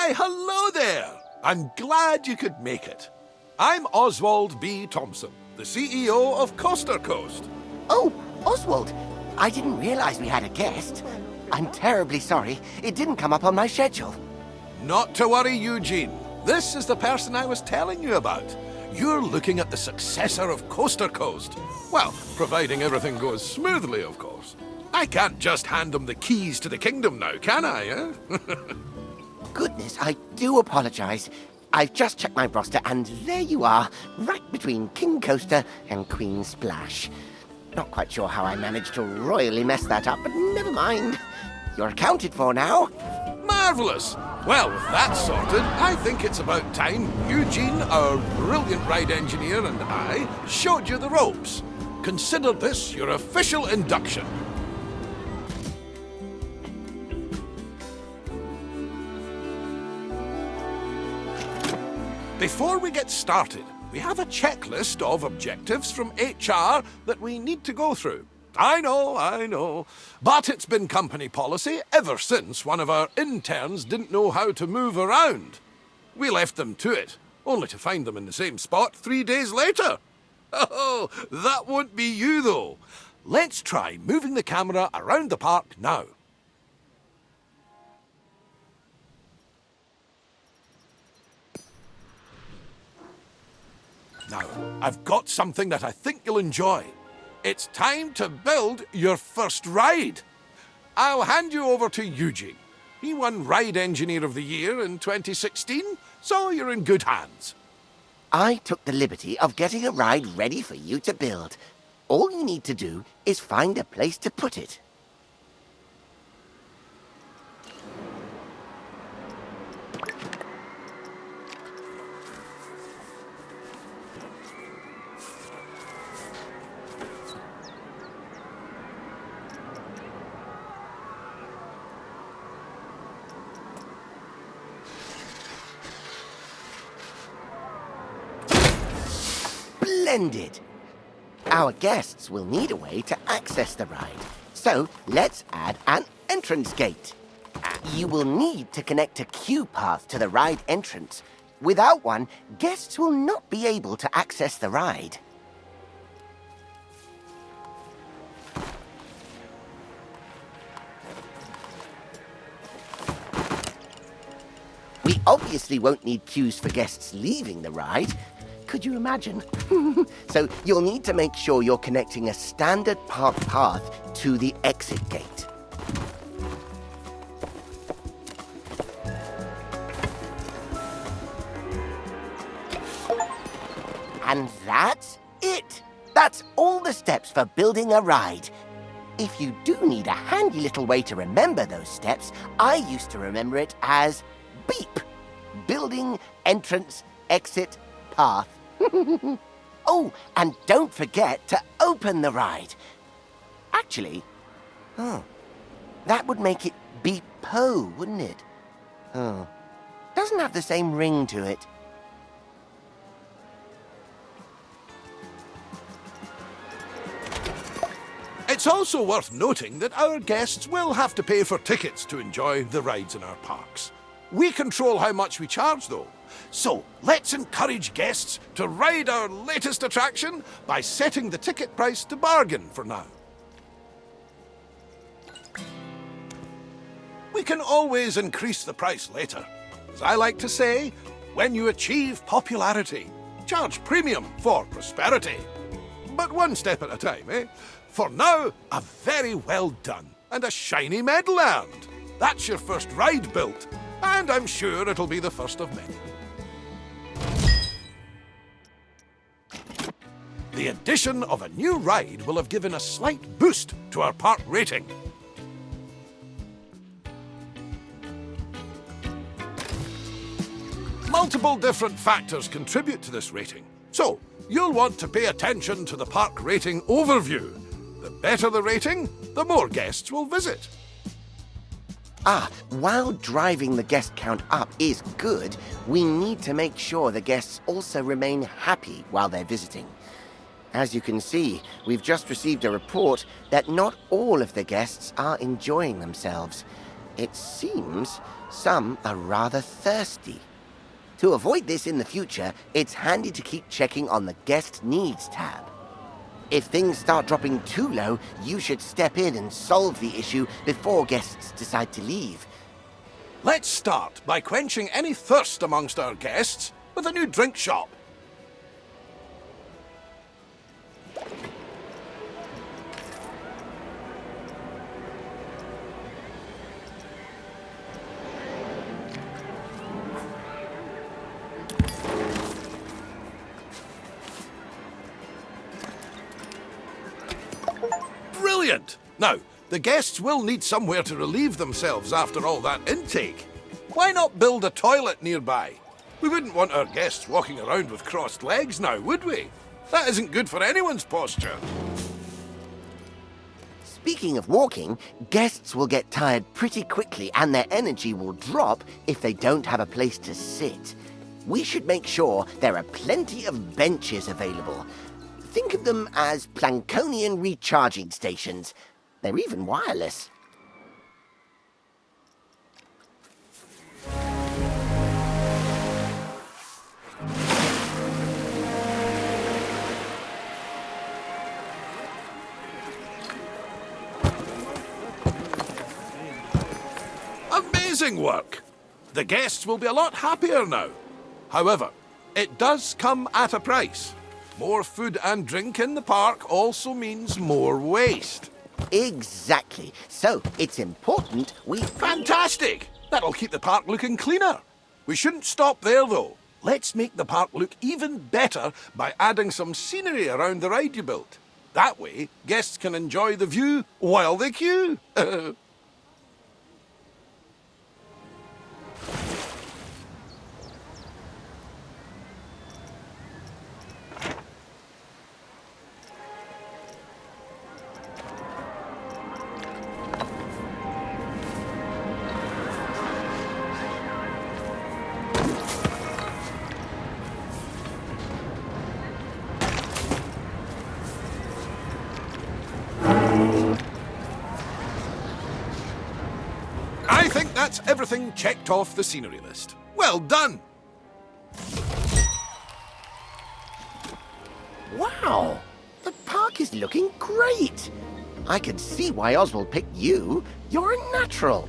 Why, hello there! I'm glad you could make it. I'm Oswald B. Thompson, the CEO of Coaster Coast. Oh, Oswald, I didn't realize we had a guest. I'm terribly sorry. It didn't come up on my schedule. Not to worry, Eugene. This is the person I was telling you about. You're looking at the successor of Coaster Coast. Well, providing everything goes smoothly, of course. I can't just hand him the keys to the kingdom now, can I, eh? Goodness, I do apologize. I've just checked my roster, and there you are, right between King Coaster and Queen Splash. Not quite sure how I managed to royally mess that up, but never mind. You're accounted for now. Marvellous! Well, with that sorted, I think it's about time Eugene, our brilliant ride engineer, and I showed you the ropes. Consider this your official induction. Before we get started, we have a checklist of objectives from HR that we need to go through. I know. But it's been company policy ever since one of our interns didn't know how to move around. We left them to it, only to find them in the same spot 3 days later. Oh, that won't be you, though. Let's try moving the camera around the park now. Now, I've got something that I think you'll enjoy. It's time to build your first ride. I'll hand you over to Eugene. He won Ride Engineer of the Year in 2016, so you're in good hands. I took the liberty of getting a ride ready for you to build. All you need to do is find a place to put it. Splendid! Our guests will need a way to access the ride, so let's add an entrance gate. You will need to connect a queue path to the ride entrance. Without one, guests will not be able to access the ride. We obviously won't need queues for guests leaving the ride. Could you imagine? So you'll need to make sure you're connecting a standard park path to the exit gate. And that's it. That's all the steps for building a ride. If you do need a handy little way to remember those steps, I used to remember it as BEEP. Building, entrance, exit, path. Oh, and don't forget to open the ride. Actually, that would make it Beep-po, wouldn't it? Doesn't have the same ring to it. It's also worth noting that our guests will have to pay for tickets to enjoy the rides in our parks. We control how much we charge, though. So let's encourage guests to ride our latest attraction by setting the ticket price to bargain for now. We can always increase the price later. As I like to say, when you achieve popularity, charge premium for prosperity. But one step at a time, eh? For now, a very well done and a shiny medal earned. That's your first ride built, and I'm sure it'll be the first of many. The addition of a new ride will have given a slight boost to our park rating. Multiple different factors contribute to this rating, so you'll want to pay attention to the park rating overview. The better the rating, the more guests will visit. While driving the guest count up is good, we need to make sure the guests also remain happy while they're visiting. As you can see, we've just received a report that not all of the guests are enjoying themselves. It seems some are rather thirsty. To avoid this in the future, it's handy to keep checking on the Guest Needs tab. If things start dropping too low, you should step in and solve the issue before guests decide to leave. Let's start by quenching any thirst amongst our guests with a new drink shop. Brilliant! Now, the guests will need somewhere to relieve themselves after all that intake. Why not build a toilet nearby? We wouldn't want our guests walking around with crossed legs now, would we? That isn't good for anyone's posture. Speaking of walking, guests will get tired pretty quickly and their energy will drop if they don't have a place to sit. We should make sure there are plenty of benches available. Think of them as Plankonian recharging stations. They're even wireless. Amazing work! The guests will be a lot happier now. However, it does come at a price. More food and drink in the park also means more waste. Exactly. So it's important we... Fantastic! That'll keep the park looking cleaner. We shouldn't stop there, though. Let's make the park look even better by adding some scenery around the ride you built. That way, guests can enjoy the view while they queue. I think that's everything checked off the scenery list. Well done! Wow! The park is looking great! I can see why Oswald picked you. You're a natural.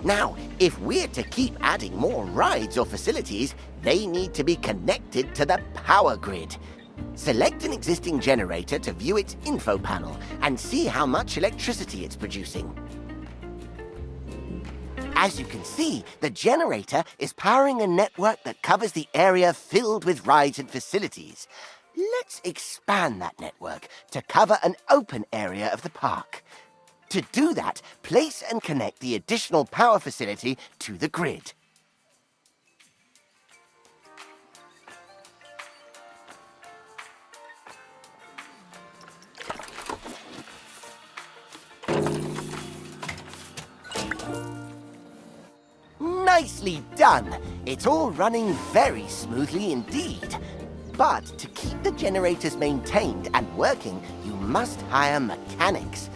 Now, if we're to keep adding more rides or facilities, they need to be connected to the power grid. Select an existing generator to view its info panel and see how much electricity it's producing. As you can see, the generator is powering a network that covers the area filled with rides and facilities. Let's expand that network to cover an open area of the park. To do that, place and connect the additional power facility to the grid. Nicely done! It's all running very smoothly indeed. But to keep the generators maintained and working, you must hire mechanics.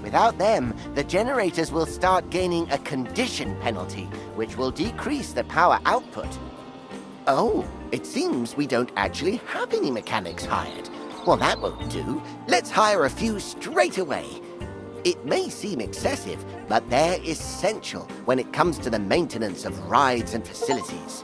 Without them, the generators will start gaining a condition penalty, which will decrease the power output. Oh, it seems we don't actually have any mechanics hired. Well, that won't do. Let's hire a few straight away. It may seem excessive, but they're essential when it comes to the maintenance of rides and facilities.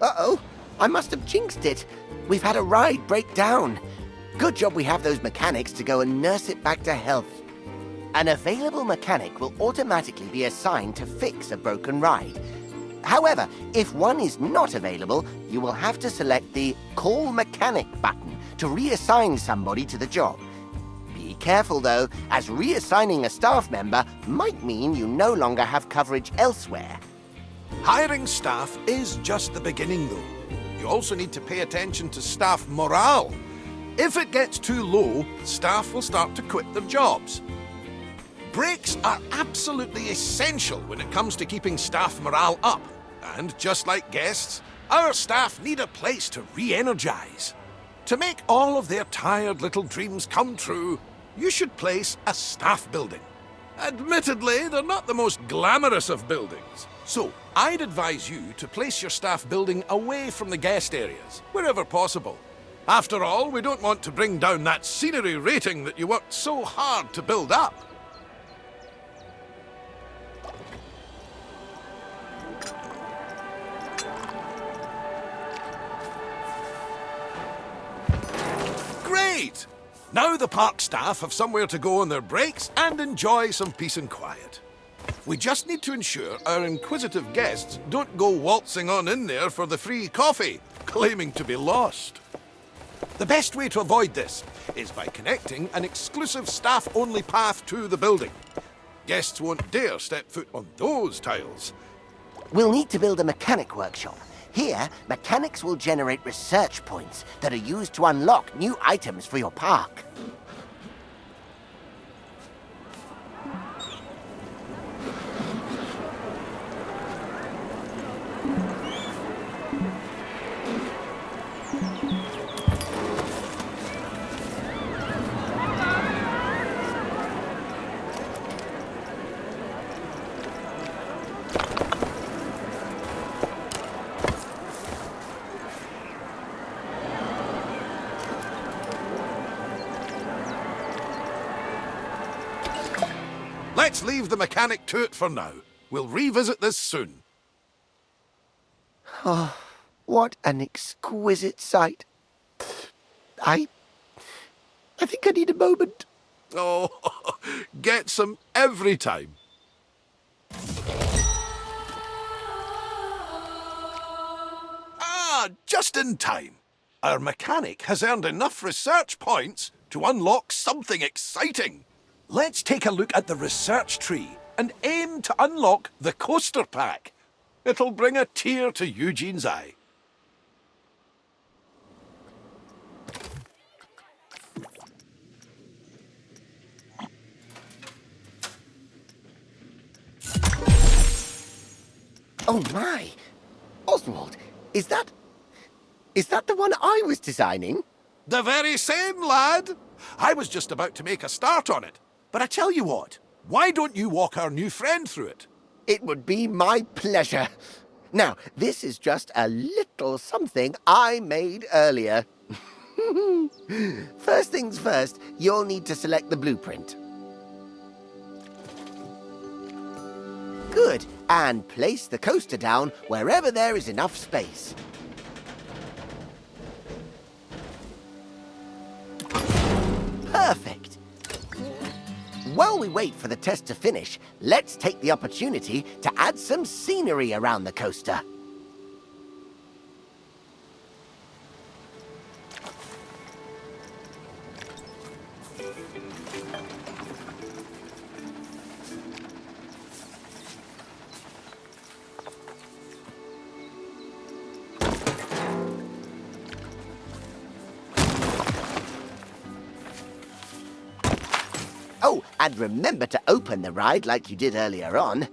Uh-oh, I must have jinxed it. We've had a ride break down. Good job we have those mechanics to go and nurse it back to health. An available mechanic will automatically be assigned to fix a broken ride. However, if one is not available, you will have to select the Call Mechanic button to reassign somebody to the job. Be careful though, as reassigning a staff member might mean you no longer have coverage elsewhere. Hiring staff is just the beginning, though. You also need to pay attention to staff morale. If it gets too low, staff will start to quit their jobs. Breaks are absolutely essential when it comes to keeping staff morale up. And just like guests, our staff need a place to re-energize. To make all of their tired little dreams come true, you should place a staff building. Admittedly, they're not the most glamorous of buildings. So, I'd advise you to place your staff building away from the guest areas, wherever possible. After all, we don't want to bring down that scenery rating that you worked so hard to build up. Great! Now the park staff have somewhere to go on their breaks and enjoy some peace and quiet. We just need to ensure our inquisitive guests don't go waltzing on in there for the free coffee, claiming to be lost. The best way to avoid this is by connecting an exclusive staff-only path to the building. Guests won't dare step foot on those tiles. We'll need to build a mechanic workshop. Here, mechanics will generate research points that are used to unlock new items for your park. Let's leave the mechanic to it for now. We'll revisit this soon. Oh, what an exquisite sight. I think I need a moment. Oh, get some every time. Ah, just in time. Our mechanic has earned enough research points to unlock something exciting. Let's take a look at the research tree and aim to unlock the coaster pack. It'll bring a tear to Eugene's eye. Oh my! Oswald, is that the one I was designing? The very same, lad. I was just about to make a start on it. But I tell you what, why don't you walk our new friend through it? It would be my pleasure. Now, this is just a little something I made earlier. First things first, you'll need to select the blueprint. Good, and place the coaster down wherever there is enough space. Perfect. While we wait for the test to finish, let's take the opportunity to add some scenery around the coaster. Oh, and remember to open the ride like you did earlier on.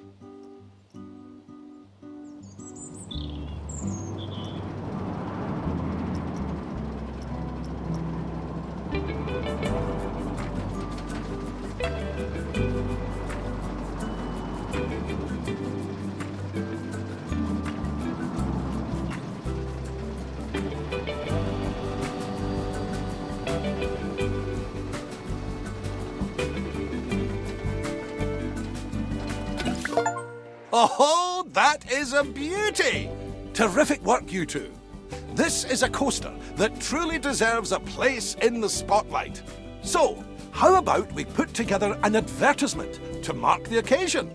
Oh, that is a beauty! Terrific work, you two. This is a coaster that truly deserves a place in the spotlight. So, how about we put together an advertisement to mark the occasion?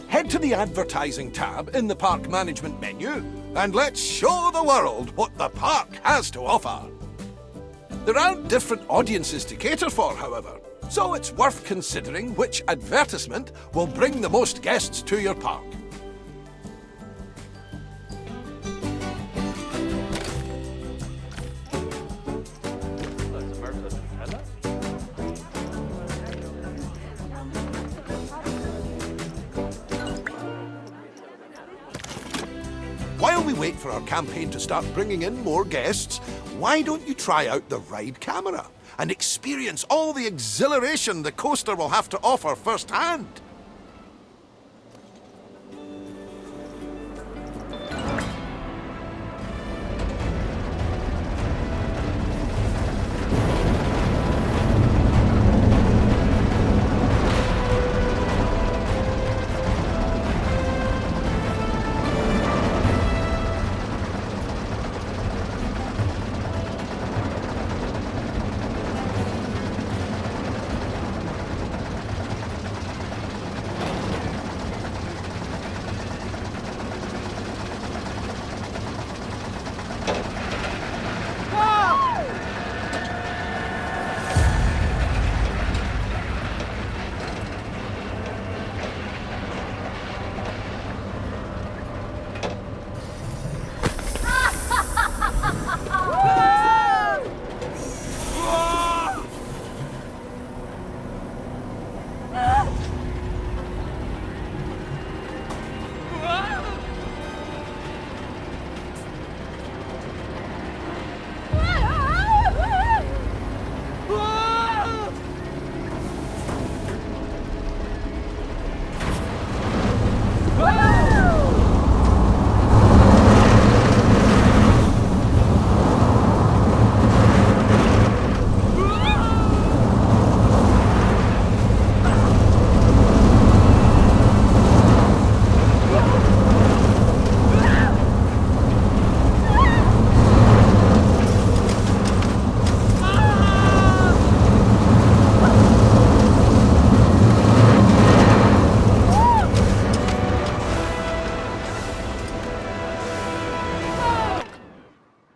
Head to the advertising tab in the park management menu and let's show the world what the park has to offer. There aren't different audiences to cater for, however. So it's worth considering which advertisement will bring the most guests to your park. while we wait for our campaign to start bringing in more guests, why don't you try out the ride camera and experience all the exhilaration the coaster will have to offer firsthand?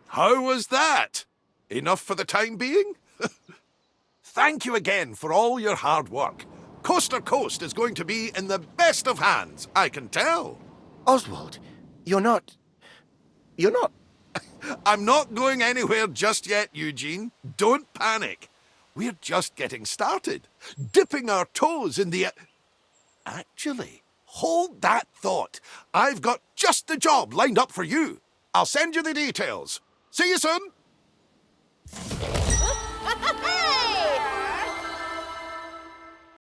How was that? Enough for the time being? Thank you again for all your hard work. Coaster Coast is going to be in the best of hands, I can tell. Oswald, you're not... I'm not going anywhere just yet, Eugene. Don't panic. We're just getting started, dipping our toes in the... Actually, hold that thought. I've got just the job lined up for you. I'll send you the details. See you soon. Hey!